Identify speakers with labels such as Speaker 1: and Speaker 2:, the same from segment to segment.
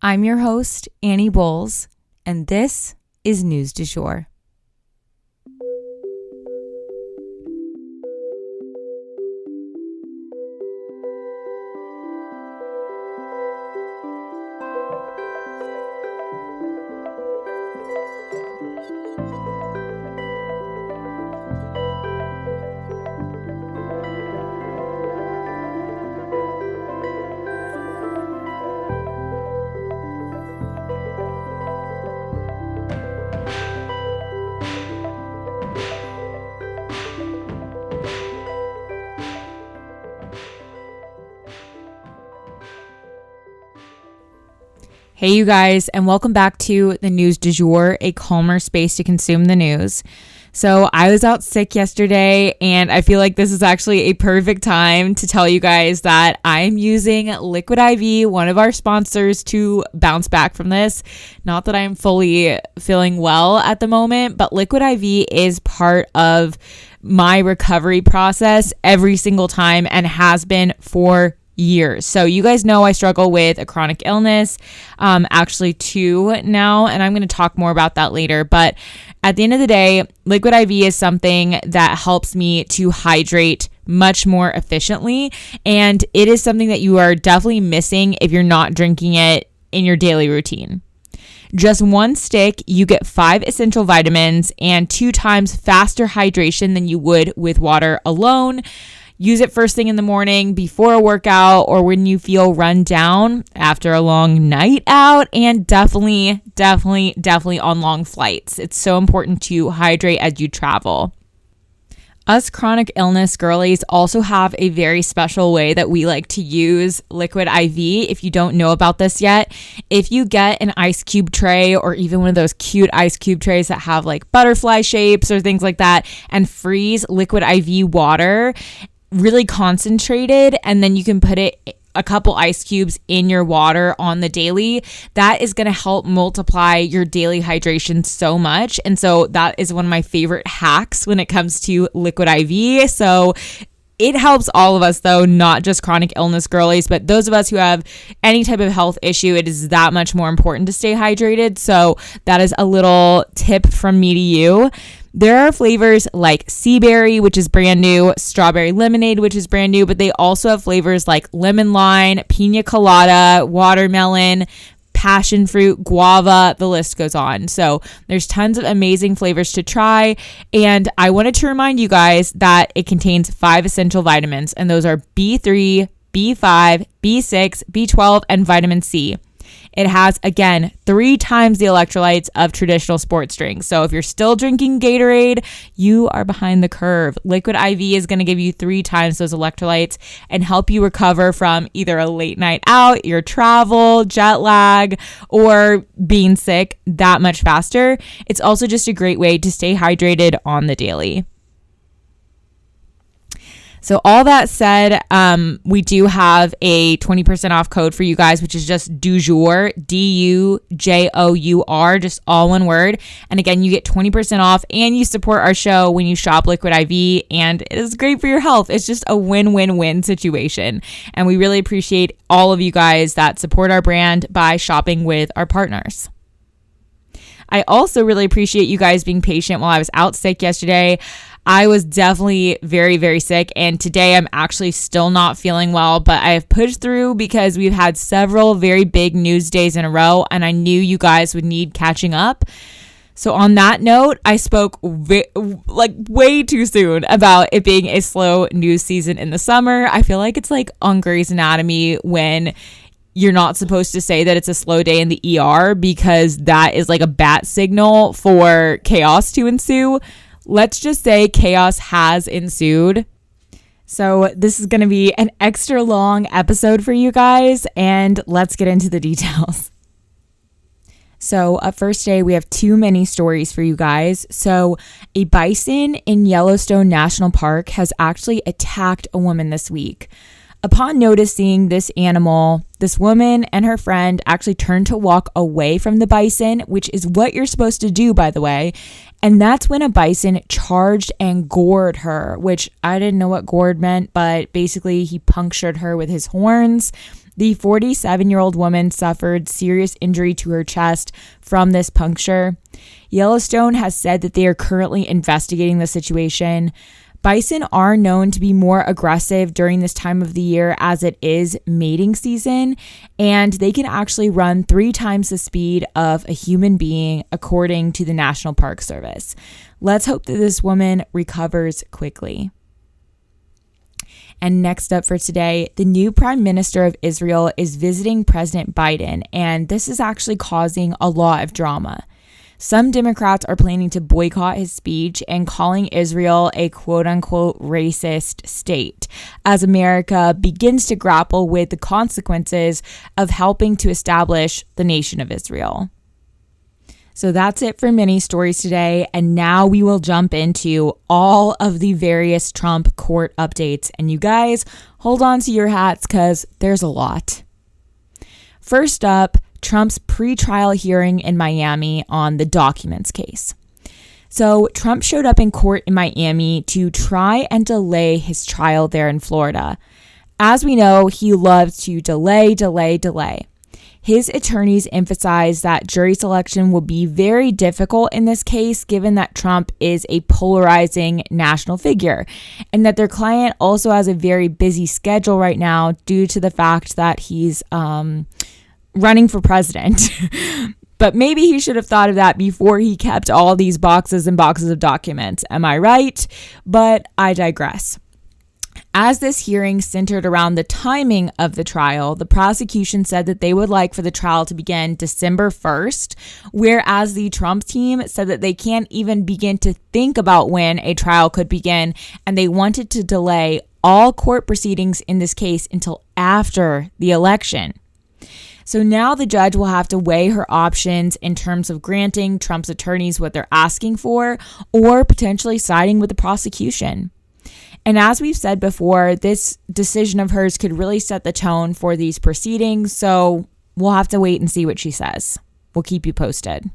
Speaker 1: I'm your host, Annie Bowles, and this is News du Jour. Hey you guys, and welcome back to the News du Jour, a calmer space to consume the news. So I was out sick yesterday, and I feel like this is actually a perfect time to tell you guys that I'm using Liquid IV, one of our sponsors, to bounce back from this. Not that I'm fully feeling well at the moment, but Liquid IV is part of my recovery process every single time and has been for years. So you guys know I struggle with a chronic illness, actually 2 now, and I'm going to talk more about that later. But at the end of the day, Liquid IV is something that helps me to hydrate much more efficiently, and it is something that you are definitely missing if you're not drinking it in your daily routine. Just 1 stick, you get 5 essential vitamins and 2 times faster hydration than you would with water alone. Use it first thing in the morning, before a workout, or when you feel run down after a long night out, and definitely on long flights. It's so important to hydrate as you travel. Us chronic illness girlies also have a very special way that we like to use Liquid IV. If you don't know about this yet, if you get an ice cube tray or even one of those cute ice cube trays that have like butterfly shapes or things like that, and freeze Liquid IV water, really concentrated, and then you can put it a couple ice cubes in your water on the daily, that is going to help multiply your daily hydration so much. And so that is one of my favorite hacks when it comes to Liquid IV. So it helps all of us though, not just chronic illness girlies, but those of us who have any type of health issue, it is that much more important to stay hydrated. So that is a little tip from me to you. There are flavors like sea berry, which is brand new, strawberry lemonade, which is brand new, but they also have flavors like lemon lime, pina colada, watermelon, passion fruit, guava, the list goes on. So there's tons of amazing flavors to try. And I wanted to remind you guys that it contains 5 essential vitamins, and those are B3, B5, B6, B12, and vitamin C. It has, again, 3 times the electrolytes of traditional sports drinks. So if you're still drinking Gatorade, you are behind the curve. Liquid IV is going to give you 3 times those electrolytes and help you recover from either a late night out, your travel, jet lag, or being sick that much faster. It's also just a great way to stay hydrated on the daily. So all that said, we do have a 20% off code for you guys, which is just du jour, DUJOUR, just all one word. And again, you get 20% off and you support our show when you shop Liquid IV, and it is great for your health. It's just a win-win-win situation. And we really appreciate all of you guys that support our brand by shopping with our partners. I also really appreciate you guys being patient while I was out sick yesterday. I was definitely very, very sick, and today I'm actually still not feeling well, but I have pushed through because we've had several very big news days in a row, and I knew you guys would need catching up. So on that note, I spoke way too soon about it being a slow news season in the summer. I feel like it's like on Grey's Anatomy when you're not supposed to say that it's a slow day in the ER because that is like a bat signal for chaos to ensue. Let's just say chaos has ensued. So this is going to be an extra long episode for you guys, and let's get into the details. So up first today, we have 2 mini stories for you guys. So a bison in Yellowstone National Park has actually attacked a woman this week. Upon noticing this animal, this woman and her friend actually turned to walk away from the bison, which is what you're supposed to do, by the way. And that's when a bison charged and gored her, which I didn't know what gored meant, but basically he punctured her with his horns. The 47-year-old woman suffered serious injury to her chest from this puncture. Yellowstone has said that they are currently investigating the situation. Bison are known to be more aggressive during this time of the year as it is mating season, and they can actually run 3 times the speed of a human being, according to the National Park Service. Let's hope that this woman recovers quickly. And next up for today, the new Prime Minister of Israel is visiting President Biden, and this is actually causing a lot of drama. Some Democrats are planning to boycott his speech and calling Israel a quote-unquote racist state as America begins to grapple with the consequences of helping to establish the nation of Israel. So that's it for mini stories today, and now we will jump into all of the various Trump court updates. And you guys, hold on to your hats because there's a lot. First up, Trump's pretrial hearing in Miami on the documents case. So Trump showed up in court in Miami to try and delay his trial there in Florida. As we know, he loves to delay. His attorneys emphasize that jury selection will be very difficult in this case, given that Trump is a polarizing national figure, and that their client also has a very busy schedule right now due to the fact that he's running for president. But maybe he should have thought of that before he kept all these boxes and boxes of documents. Am I right? But I digress. As this hearing centered around the timing of the trial, the prosecution said that they would like for the trial to begin December 1st, whereas the Trump team said that they can't even begin to think about when a trial could begin, and they wanted to delay all court proceedings in this case until after the election. So now the judge will have to weigh her options in terms of granting Trump's attorneys what they're asking for or potentially siding with the prosecution. And as we've said before, this decision of hers could really set the tone for these proceedings, so we'll have to wait and see what she says. We'll keep you posted.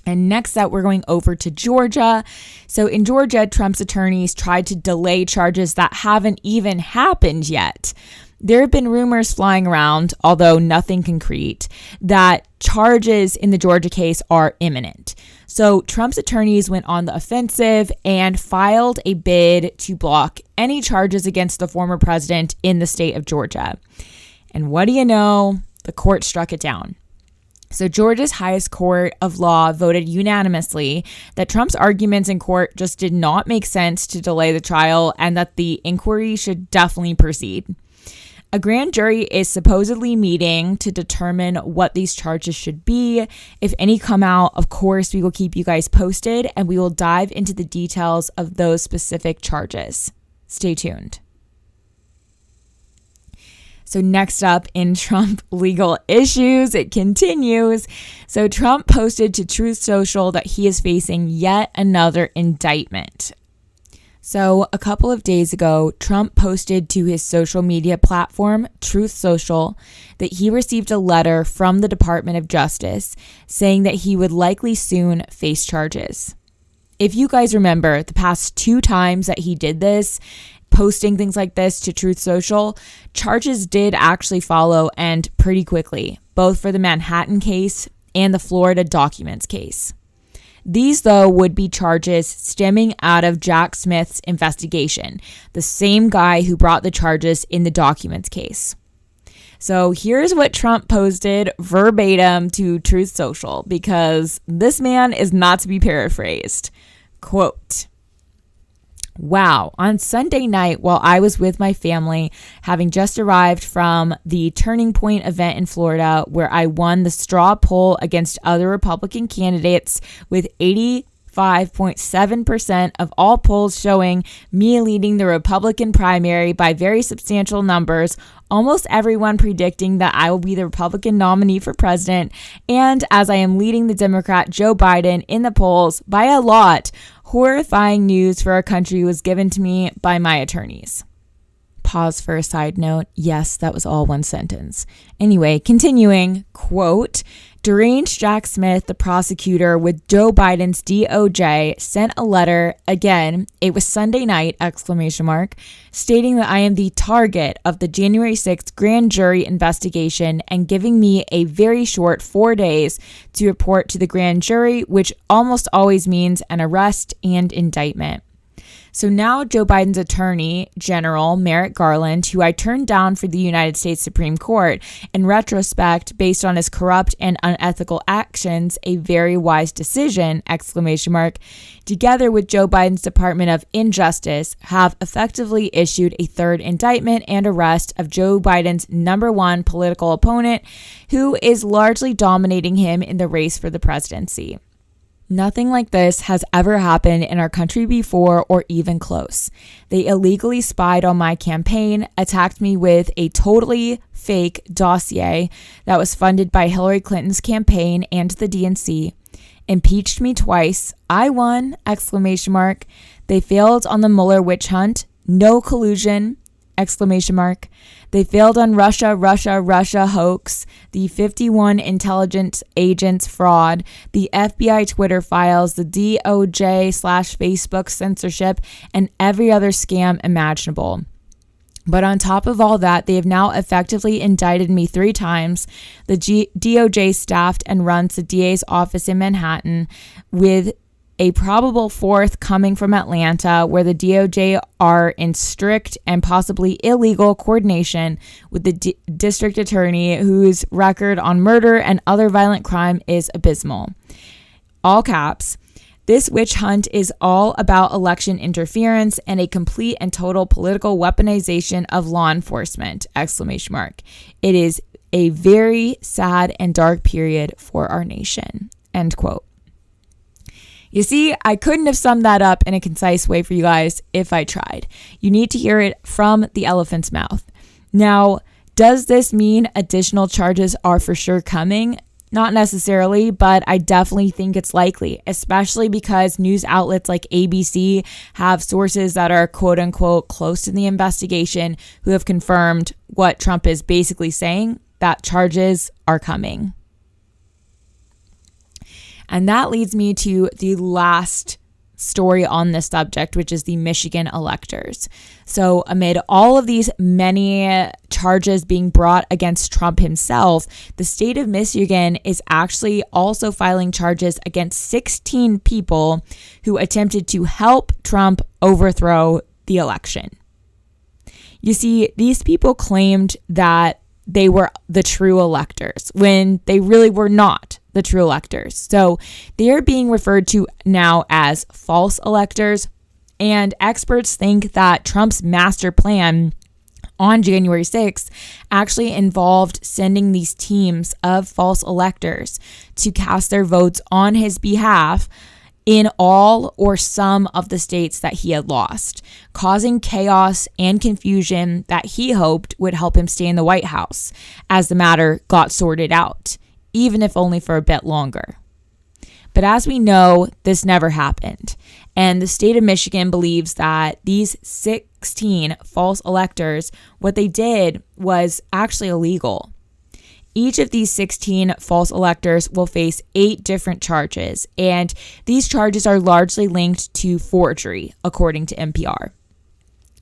Speaker 1: And next up, we're going over to Georgia. So in Georgia, Trump's attorneys tried to delay charges that haven't even happened yet. There have been rumors flying around, although nothing concrete, that charges in the Georgia case are imminent. So Trump's attorneys went on the offensive and filed a bid to block any charges against the former president in the state of Georgia. And what do you know? The court struck it down. So Georgia's highest court of law voted unanimously that Trump's arguments in court just did not make sense to delay the trial and that the inquiry should definitely proceed. A grand jury is supposedly meeting to determine what these charges should be. If any come out, of course, we will keep you guys posted and we will dive into the details of those specific charges. Stay tuned. So next up in Trump legal issues, it continues. So Trump posted to Truth Social that he is facing yet another indictment. So a couple of days ago, Trump posted to his social media platform, Truth Social, that he received a letter from the Department of Justice saying that he would likely soon face charges. If you guys remember, the past 2 times that he did this, posting things like this to Truth Social, charges did actually follow and pretty quickly, both for the Manhattan case and the Florida documents case. These, though, would be charges stemming out of Jack Smith's investigation, the same guy who brought the charges in the documents case. So here's what Trump posted verbatim to Truth Social, because this man is not to be paraphrased. Quote, "Wow, on Sunday night while I was with my family, having just arrived from the Turning Point event in Florida where I won the straw poll against other Republican candidates with 85.7% of all polls showing me leading the Republican primary by very substantial numbers, almost everyone predicting that I will be the Republican nominee for president, and as I am leading the Democrat Joe Biden in the polls by a lot, horrifying news for our country was given to me by my attorneys." Pause for a side note. Yes, that was all one sentence. Anyway, continuing, quote, deranged Jack Smith, the prosecutor with Joe Biden's DOJ, sent a letter, again, it was Sunday night, ! Stating that I am the target of the January 6th grand jury investigation and giving me a very short 4 days to report to the grand jury, which almost always means an arrest and indictment. So now Joe Biden's attorney general, Merrick Garland, who I turned down for the United States Supreme Court, in retrospect, based on his corrupt and unethical actions, a very wise decision, ! Together with Joe Biden's Department of Injustice, have effectively issued a third indictment and arrest of Joe Biden's number one political opponent, who is largely dominating him in the race for the presidency. Nothing like this has ever happened in our country before or even close. They illegally spied on my campaign, attacked me with a totally fake dossier that was funded by Hillary Clinton's campaign and the DNC, impeached me twice. I won! ! They failed on the Mueller witch hunt. No collusion! ! They failed on Russia hoax, the 51 intelligence agents fraud, the FBI Twitter files, the DOJ/Facebook censorship, and every other scam imaginable. But on top of all that, they have now effectively indicted me 3 times. The DOJ staffed and runs the DA's office in Manhattan, with a probable 4th coming from Atlanta, where the DOJ are in strict and possibly illegal coordination with the district attorney, whose record on murder and other violent crime is abysmal. All caps. This witch hunt is all about election interference and a complete and total political weaponization of law enforcement! ! It is a very sad and dark period for our nation. End quote. You see, I couldn't have summed that up in a concise way for you guys if I tried. You need to hear it from the elephant's mouth. Now, does this mean additional charges are for sure coming? Not necessarily, but I definitely think it's likely, especially because news outlets like ABC have sources that are quote unquote close to the investigation who have confirmed what Trump is basically saying, that charges are coming. And that leads me to the last story on this subject, which is the Michigan electors. So amid all of these many charges being brought against Trump himself, the state of Michigan is actually also filing charges against 16 people who attempted to help Trump overthrow the election. You see, these people claimed that they were the true electors when they really were not the true electors. So they are being referred to now as false electors, and experts think that Trump's master plan on January 6th actually involved sending these teams of false electors to cast their votes on his behalf in all or some of the states that he had lost, causing chaos and confusion that he hoped would help him stay in the White House as the matter got sorted out, even if only for a bit longer. But as we know, this never happened. And the state of Michigan believes that these 16 false electors, what they did was actually illegal. Each of these 16 false electors will face 8 different charges, and these charges are largely linked to forgery, according to NPR.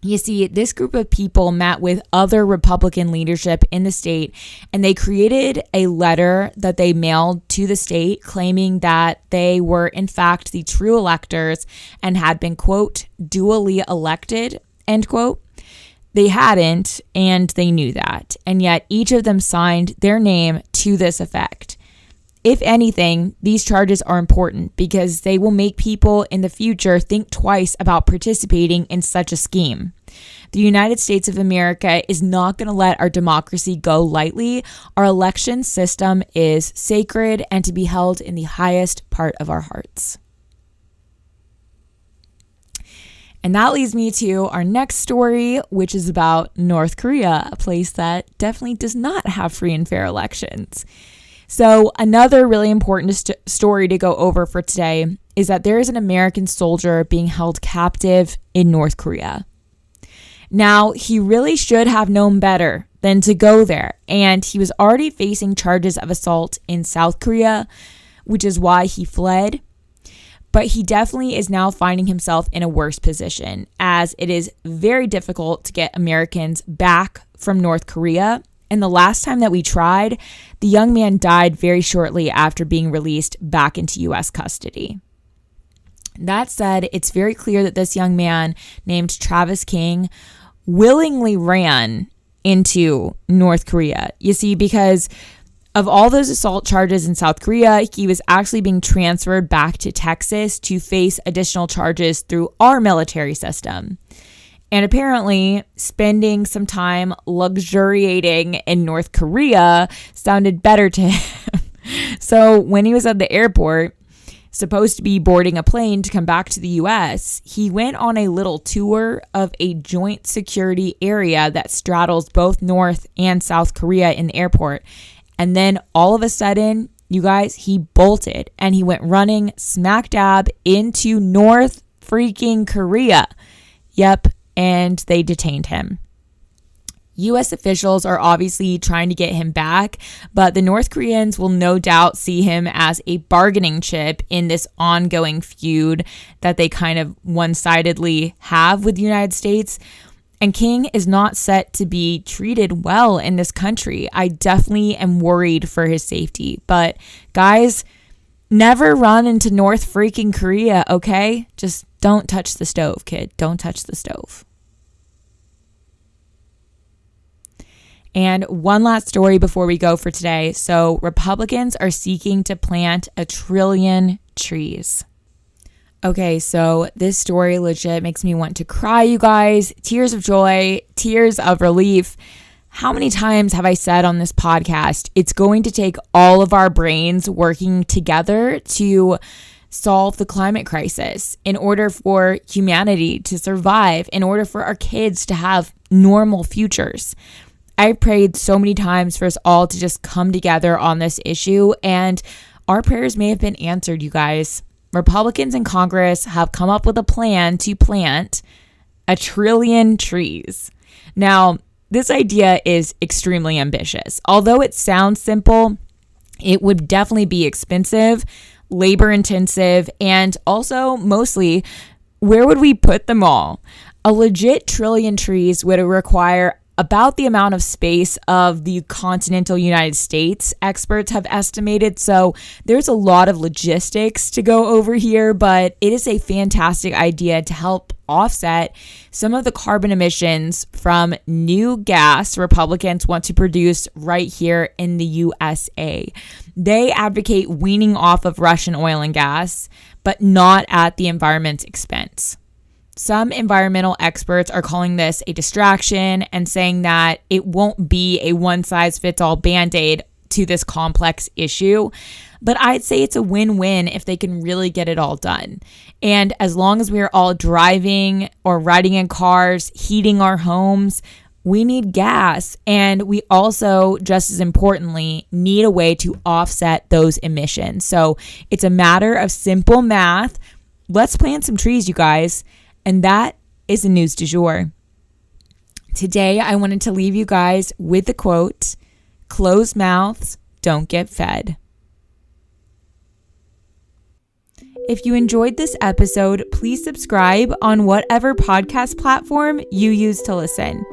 Speaker 1: You see, this group of people met with other Republican leadership in the state, and they created a letter that they mailed to the state claiming that they were, in fact, the true electors and had been, quote, duly elected, end quote. They hadn't, and they knew that, and yet each of them signed their name to this effect. If anything, these charges are important because they will make people in the future think twice about participating in such a scheme. The United States of America is not going to let our democracy go lightly. Our election system is sacred and to be held in the highest part of our hearts. And that leads me to our next story, which is about North Korea, a place that definitely does not have free and fair elections. So another really important story to go over for today is that there is an American soldier being held captive in North Korea. Now, he really should have known better than to go there, and he was already facing charges of assault in South Korea, which is why he fled. But he definitely is now finding himself in a worse position, as it is very difficult to get Americans back from North Korea. And the last time that we tried, the young man died very shortly after being released back into U.S. custody. That said, it's very clear that this young man named Travis King willingly ran into North Korea. You see, because of all those assault charges in South Korea, he was actually being transferred back to Texas to face additional charges through our military system. And apparently, spending some time luxuriating in North Korea sounded better to him. So when he was at the airport, supposed to be boarding a plane to come back to the U.S., he went on a little tour of a joint security area that straddles both North and South Korea in the airport. And then all of a sudden, you guys, he bolted and he went running smack dab into North freaking Korea. Yep, and they detained him. U.S. officials are obviously trying to get him back, but the North Koreans will no doubt see him as a bargaining chip in this ongoing feud that they kind of one-sidedly have with the United States. And King is not set to be treated well in this country. I definitely am worried for his safety. But guys, never run into North freaking Korea, okay? Just don't touch the stove, kid. Don't touch the stove. And one last story before we go for today. So Republicans are seeking to plant 1 trillion trees. Okay, so this story legit makes me want to cry, you guys. Tears of joy, tears of relief. How many times have I said on this podcast, it's going to take all of our brains working together to solve the climate crisis in order for humanity to survive, in order for our kids to have normal futures. I prayed so many times for us all to just come together on this issue, and our prayers may have been answered, you guys. Republicans in Congress have come up with a plan to plant 1 trillion trees. Now, this idea is extremely ambitious. Although it sounds simple, it would definitely be expensive, labor intensive, and also mostly, where would we put them all? A legit 1 trillion trees would require about the amount of space of the continental United States, experts have estimated. So there's a lot of logistics to go over here, but it is a fantastic idea to help offset some of the carbon emissions from new gas Republicans want to produce right here in the USA. They advocate weaning off of Russian oil and gas, but not at the environment's expense. Some environmental experts are calling this a distraction and saying that it won't be a one-size-fits-all Band-Aid to this complex issue. But I'd say it's a win-win if they can really get it all done. And as long as we're all driving or riding in cars, heating our homes, we need gas. And we also, just as importantly, need a way to offset those emissions. So it's a matter of simple math. Let's plant some trees, you guys. And that is the news du jour. Today, I wanted to leave you guys with the quote, "Closed mouths don't get fed." If you enjoyed this episode, please subscribe on whatever podcast platform you use to listen.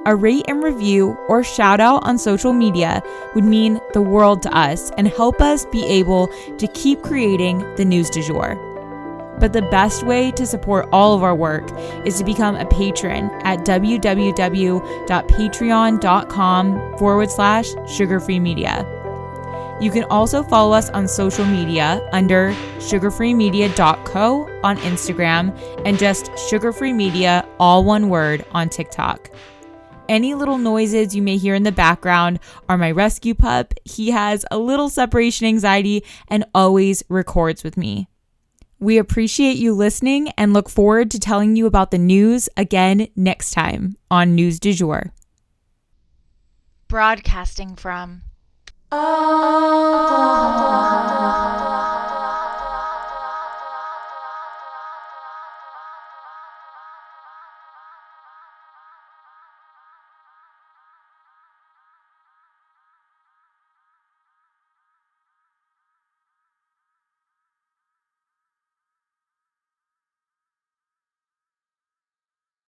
Speaker 1: A rate and review or shout out on social media would mean the world to us and help us be able to keep creating the news du jour. But the best way to support all of our work is to become a patron at www.patreon.com/sugarfree media. You can also follow us on social media under sugarfreemedia.co on Instagram and just sugarfree media, all one word, on TikTok. Any little noises you may hear in the background are my rescue pup. He has a little separation anxiety and always records with me. We appreciate you listening and look forward to telling you about the news again next time on News du Jour.
Speaker 2: Broadcasting from Oklahoma.